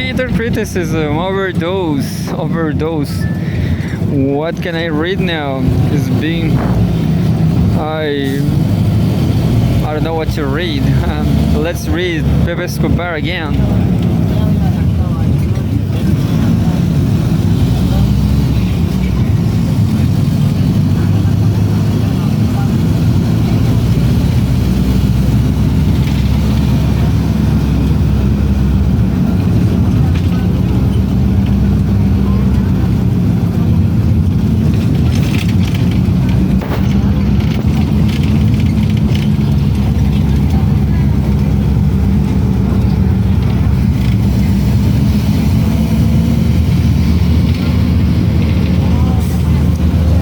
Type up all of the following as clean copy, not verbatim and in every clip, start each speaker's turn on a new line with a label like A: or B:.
A: Bitter criticism, overdose. What can I read now? Is being I don't know what to read. Let's read Pepe Escobar again.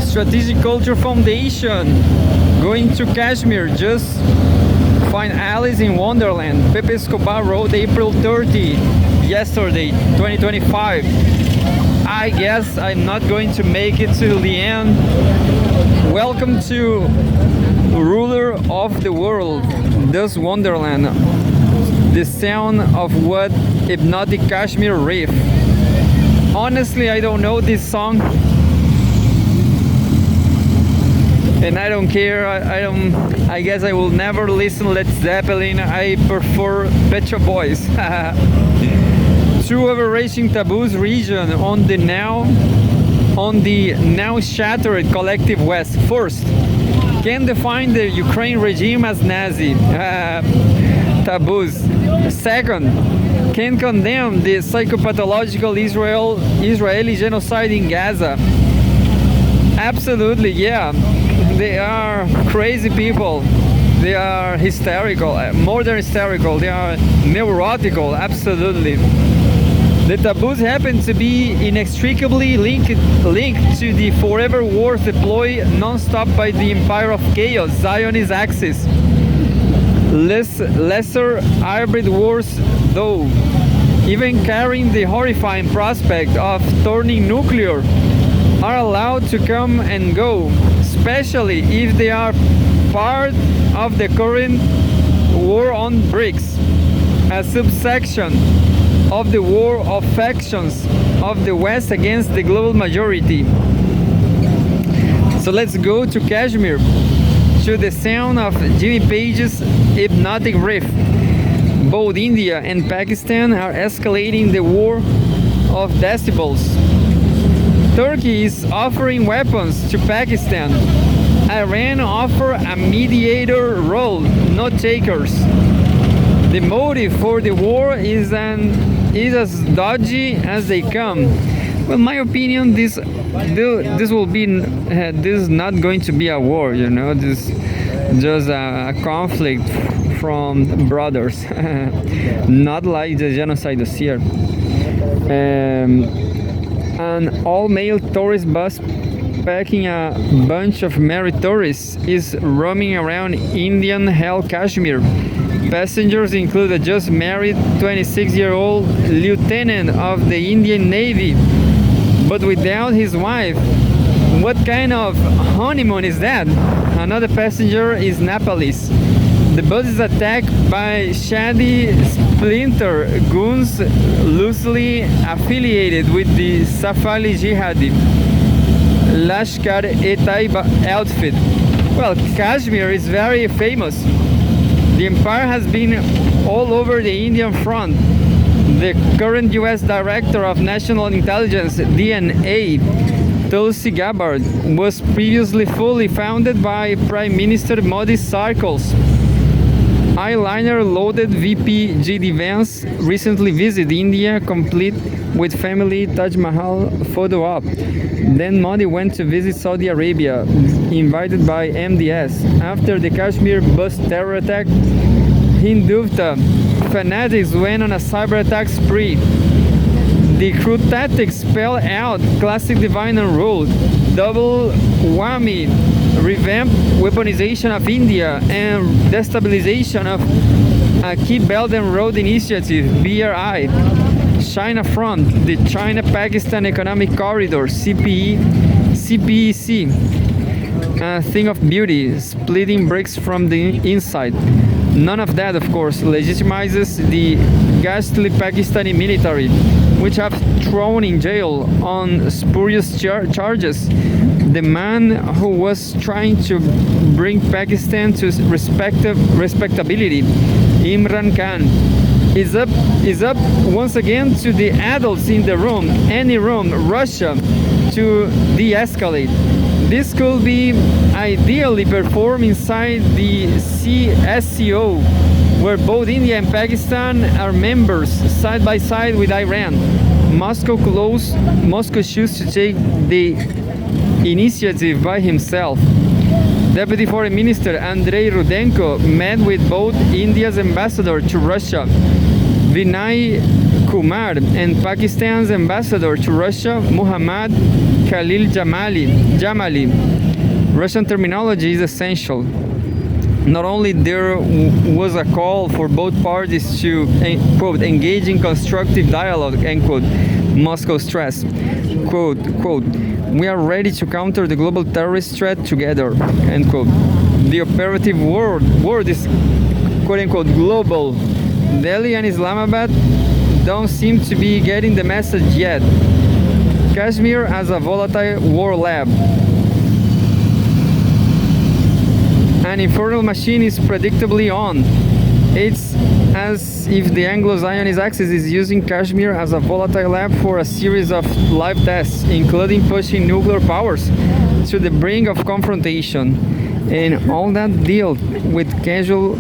A: Strategic Culture Foundation, going to Kashmir, just find Alice in Wonderland. Pepe Escobar wrote April 30, yesterday, 2025. I guess I'm not going to make it to the end. Welcome to Ruler of the World, thus Wonderland, the sound of what hypnotic Kashmir riff. Honestly, I don't know this song. And I don't care. I guess I will never listen Led Zeppelin. I prefer Pet Shop Boys. Two overarching taboos region on the now shattered collective West. First, can define the Ukraine regime as Nazi taboos. Second, can condemn the psychopathological Israeli genocide in Gaza. Absolutely, yeah. They are crazy people. They are hysterical, more than hysterical. They are neurotical, absolutely. The taboos happen to be inextricably linked to the forever wars deployed non-stop by the Empire of Chaos, Zionist axis. Lesser hybrid wars, though, even carrying the horrifying prospect of turning nuclear, are allowed to come and go, especially if they are part of the current war on BRICS, a subsection of the war of factions of the West against the global majority. So let's go to Kashmir, to the sound of Jimmy Page's hypnotic riff. Both India and Pakistan are escalating the war of decibels. Turkey is offering weapons to Pakistan. Iran offer a mediator role, no takers. The motive for the war is as dodgy as they come. Well, in my opinion, this is not going to be a war. This just a conflict from brothers, not like the genocide this year. An all-male tourist bus packing a bunch of married tourists is roaming around Indian held Kashmir. Passengers include a just married 26-year-old lieutenant of the Indian Navy, but without his wife. What kind of honeymoon is that? Another passenger is Nepalese. The bus is attacked by shady splinter goons loosely affiliated with the Safali Jihadi Lashkar-e-Taiba outfit. Well, Kashmir is very famous. The empire has been all over the Indian front. The current US Director of National Intelligence, DNA, Tulsi Gabbard, was previously fully funded by Prime Minister Modi's circles. Eyeliner-loaded VP J.D. Vance recently visited India, complete with family Taj Mahal photo op. Then Modi went to visit Saudi Arabia, invited by MDS. After the Kashmir bus terror attack, Hindutva fanatics went on a cyber attack spree. The crude tactics spell out classic divine and rule, double whammy, revamped weaponization of India, and destabilization of a key Belt and Road Initiative, BRI, China Front, the China-Pakistan Economic Corridor, CPEC, a thing of beauty, splitting bricks from the inside. None of that, of course, legitimizes the ghastly Pakistani military, which have thrown in jail on spurious charges the man who was trying to bring Pakistan to respectability, Imran Khan. Is up once again to the adults in the room, any room, Russia, to de-escalate. This could be ideally performed inside the CSCO, where both India and Pakistan are members side by side with Iran. Moscow chose to take the initiative by himself. Deputy Foreign Minister Andrei Rudenko met with both India's ambassador to Russia, Vinay Kumar, and Pakistan's ambassador to Russia, Muhammad Khalil Jamali. Russian terminology is essential. Not only there was a call for both parties to, quote, engage in constructive dialogue, end quote, Moscow stressed, quote, we are ready to counter the global terrorist threat together, end quote. The operative word is, quote unquote, global. Delhi and Islamabad don't seem to be getting the message yet. Kashmir as a volatile war lab. An infernal machine is predictably on. It's as if the Anglo-Zionist axis is using Kashmir as a volatile lab for a series of live tests, including pushing nuclear powers to the brink of confrontation. And all that dealt with casual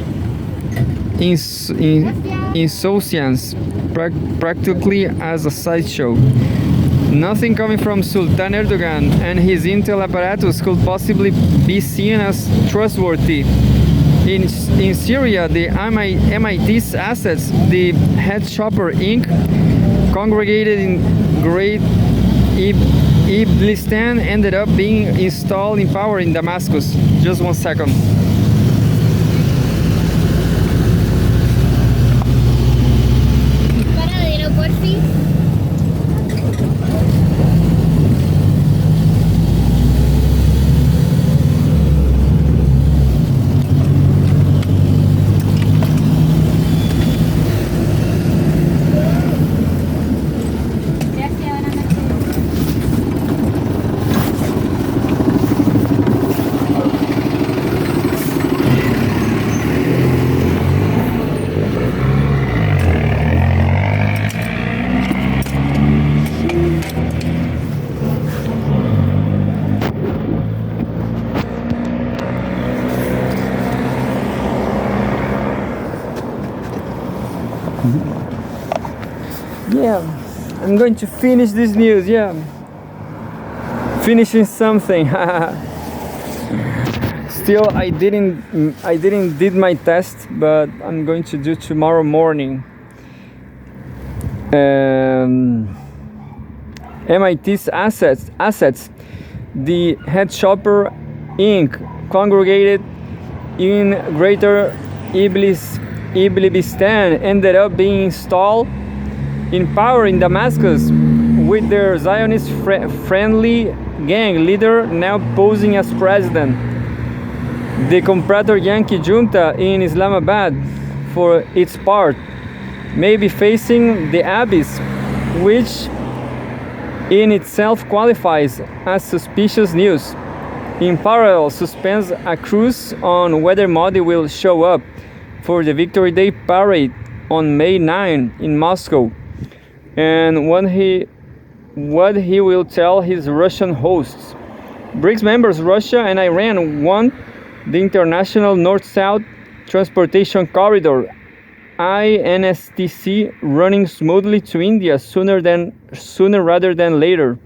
A: insouciance, practically as a sideshow. Nothing coming from Sultan Erdogan and his intel apparatus could possibly be seen as trustworthy. In Syria, the MIT's assets, the Head Chopper Inc., congregated in Great Iblistan, ended up being installed in power in Damascus. Just 1 second. Yeah, I'm going to finish this news. Yeah, finishing something. Still, I didn't did my test, but I'm going to do tomorrow morning. MIT's assets. The Head Chopper Inc. congregated in Greater Iblistan ended up being installed in power in Damascus, with their Zionist-friendly gang leader now posing as president. The comprador Yankee junta in Islamabad, for its part, may be facing the abyss, which in itself qualifies as suspicious news. In parallel, suspense accrues on whether Modi will show up for the Victory Day parade on May 9 in Moscow, and what he will tell his Russian hosts. BRICS members Russia and Iran want the International North-South Transportation Corridor (INSTC) running smoothly to India sooner rather than later.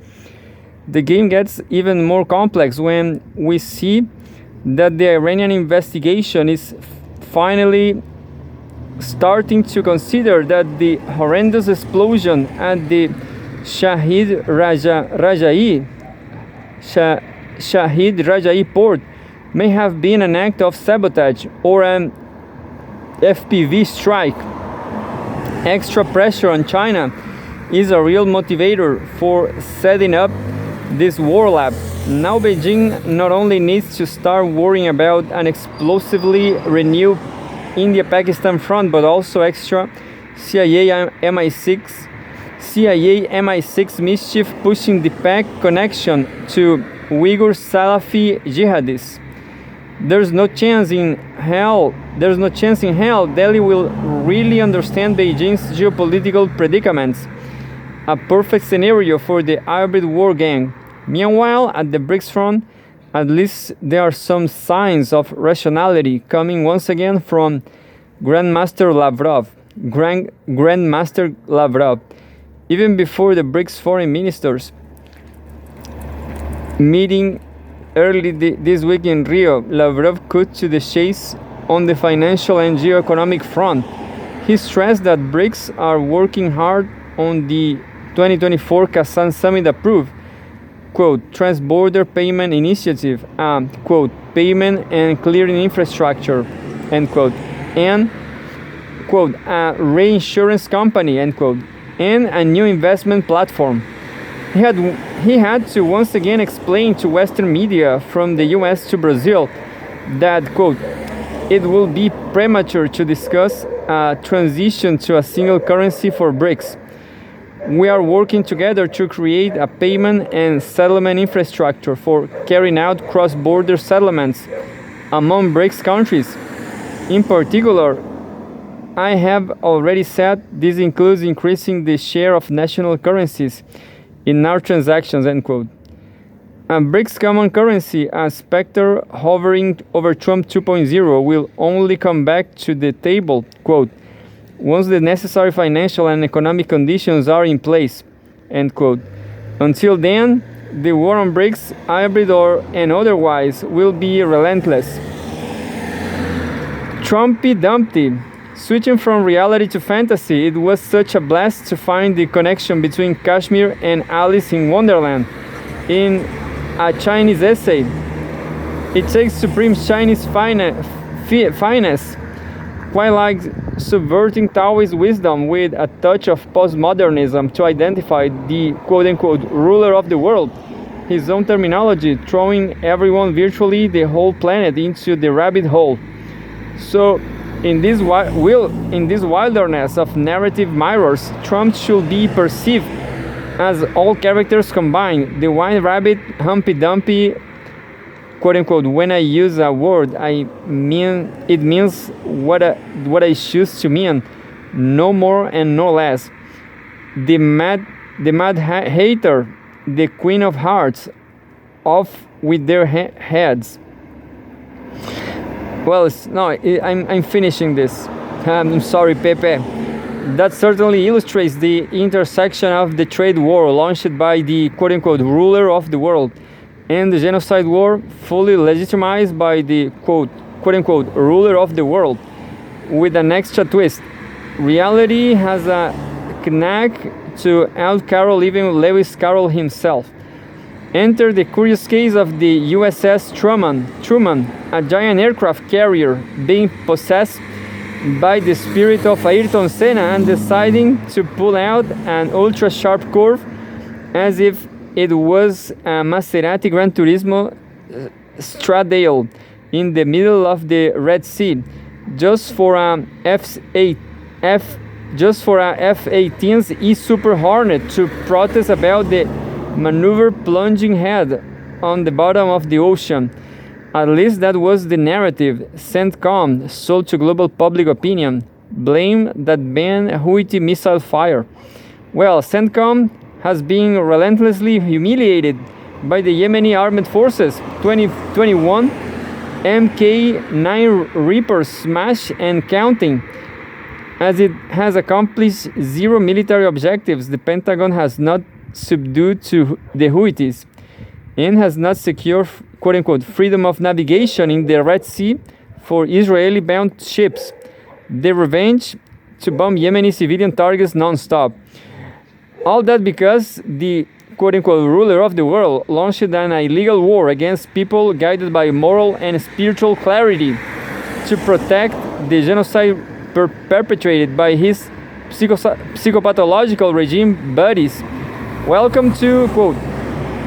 A: The game gets even more complex when we see that the Iranian investigation is finally starting to consider that the horrendous explosion at the Shahid Rajai port may have been an act of sabotage or an FPV strike. Extra pressure on China is a real motivator for setting up this war lab. Now Beijing not only needs to start worrying about an explosively renewed India-Pakistan front, but also extra CIA-MI6 mischief, pushing the Pak connection to Uyghur Salafi jihadists. There's no chance in hell Delhi will really understand Beijing's geopolitical predicaments. A perfect scenario for the hybrid war gang. Meanwhile, at the BRICS front, at least there are some signs of rationality coming once again from Grandmaster Lavrov. Even before the BRICS foreign ministers meeting early this week in Rio, Lavrov cut to the chase on the financial and geoeconomic front. He stressed that BRICS are working hard on the 2024 Kazan Summit approved, quote, Trans-Border Payment Initiative, quote, payment and clearing infrastructure, end quote, and, quote, a reinsurance company, end quote, and a new investment platform. He had to once again explain to Western media, from the US to Brazil, that, quote, it will be premature to discuss a transition to a single currency for BRICS. We are working together to create a payment and settlement infrastructure for carrying out cross-border settlements among BRICS countries. In particular, I have already said this includes increasing the share of national currencies in our transactions, end quote. A BRICS common currency, a specter hovering over Trump 2.0, will only come back to the table, quote, once the necessary financial and economic conditions are in place, end quote. Until then, the war on BRICS, hybrid and otherwise, will be relentless. Trumpy Dumpty. Switching from reality to fantasy, it was such a blast to find the connection between Kashmir and Alice in Wonderland in a Chinese essay. It takes supreme Chinese finesse, quite like subverting Taoist wisdom with a touch of postmodernism to identify the quote-unquote ruler of the world, his own terminology, throwing everyone, virtually the whole planet, into the rabbit hole. So, in this wilderness of narrative mirrors, Trump should be perceived as all characters combined. The White Rabbit, Humpty Dumpty, quote unquote. When I use a word, it means what I choose to mean, no more and no less. The mad hater, the Queen of Hearts, off with their heads. Well, I'm finishing this. I'm sorry, Pepe. That certainly illustrates the intersection of the trade war launched by the quote-unquote ruler of the world and the genocide war fully legitimized by the quote-unquote ruler of the world, with an extra twist. Reality has a knack to out-Carol even Lewis Carroll himself. Enter the curious case of the USS Truman, a giant aircraft carrier being possessed by the spirit of Ayrton Senna and deciding to pull out an ultra-sharp curve as if it was a Maserati Gran Turismo Stradale in the middle of the Red Sea, just for a F-18's E-Super Hornet to protest about the maneuver plunging head on the bottom of the ocean. At least that was the narrative CENTCOM sold to global public opinion. Blame that banned Houthi missile fire. Well, CENTCOM has been relentlessly humiliated by the Yemeni armed forces. 2021 Mk9 Reapers smash and counting. As it has accomplished 0 military objectives, the Pentagon has not subdued to the Houthis and has not secured quote-unquote freedom of navigation in the Red Sea for Israeli-bound ships. The revenge to bomb Yemeni civilian targets non-stop. All that because the quote-unquote ruler of the world launched an illegal war against people guided by moral and spiritual clarity to protect the genocide perpetrated by his psychopathological regime buddies. Welcome to, quote,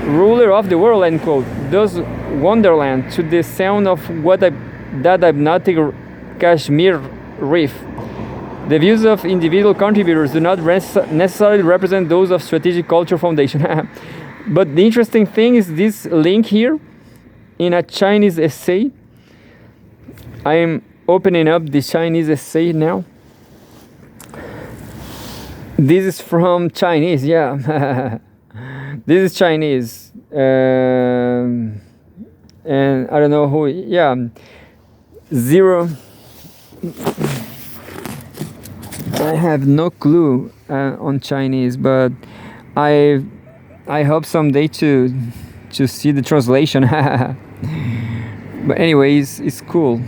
A: ruler of the world, end quote, thus Wonderland, to the sound of that hypnotic Kashmir reef. The views of individual contributors do not necessarily represent those of Strategic Culture Foundation. But the interesting thing is this link here in a Chinese essay. I am opening up the Chinese essay now. This is from Chinese, yeah. This is Chinese. And I don't know who, yeah. Zero. I have no clue on Chinese, but I hope someday to see the translation. But anyways, it's cool.